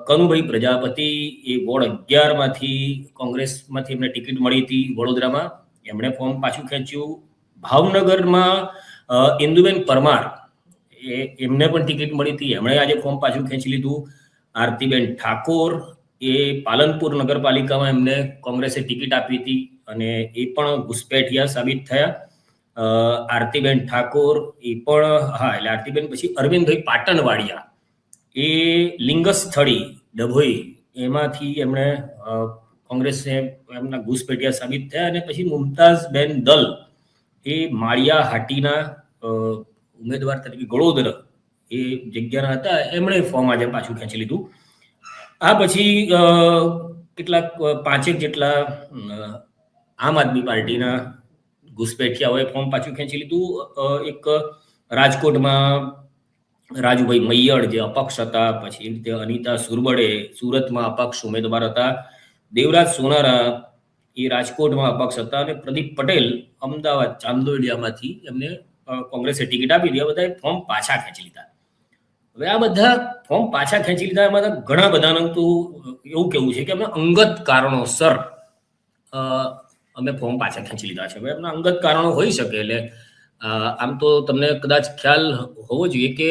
કનુભાઈ પ્રજાપતિ એ ward 11માંથી કોંગ્રેસમાંથી એમને ticket મળી હતી વડોદરામાં, એમણે ફોર્મ પાછું ખેંચ્યું. ભાવનગરમાં ઇન્દુબેન પરમાર એમને પણ ટિકિટ મળી હતી, એમણે આજે ફોર્મ પાછું ખેંચી લીધું. આરતીબેન ઠાકોર એ પાલનપુર નગરપાલિકામાં એમને કોંગ્રેસે ટિકિટ આપી હતી અને એ પણ ઘુસપેઠિયા સાબિત થયા. આરતીબેન ઠાકોર એ પણ એટલે આરતીબેન પછી અરવિંદભાઈ પાટણવાડિયા એ લિંગસ્થળી ડભોઈ એમાંથી એમણે કોંગ્રેસને એમના ઘુસપેઠિયા સાબિત થયા. અને પછી મુમતાઝબેન દલ એ માળિયા હાટીના ઉમેદવાર તરીકે ગળોદર એ જગ્યાના હતા, એમણે ફોર્મ આજે પાછું ખેંચી લીધું. આ પછી કેટલાક 5 જેટલા આમ આદમી પાર્ટીના ઘુસપેઠિયાઓએ ફોર્મ પાછું ખેંચી લીધું. એક રાજકોટમાં રાજુભાઈ મૈયડ જે અપક્ષ હતા, પછી રીતે અનિતા સુરબડે સુરતમાં અપક્ષ ઉમેદવાર હતા, દેવરાજ સોનારા એ રાજકોટમાં અપક્ષ હતા, અને પ્રદીપ પટેલ અમદાવાદ ચાંદોડિયામાંથી એમને કોંગ્રેસે ટિકિટ આપી હતી. આ બધાએ ફોર્મ પાછા ખેંચી લીધા. હવે આ બધા ફોર્મ પાછા ખેંચી લીધા એમાં ઘણા બધાનું તો એવું કેવું છે કે અમે અંગત કારણોસર અમે ફોર્મ પાછા ખેંચી લીધા છે. હવે એમના અંગત કારણો હોઈ શકે, એટલે આમ તો તમને કદાચ ખ્યાલ હોવો જોઈએ કે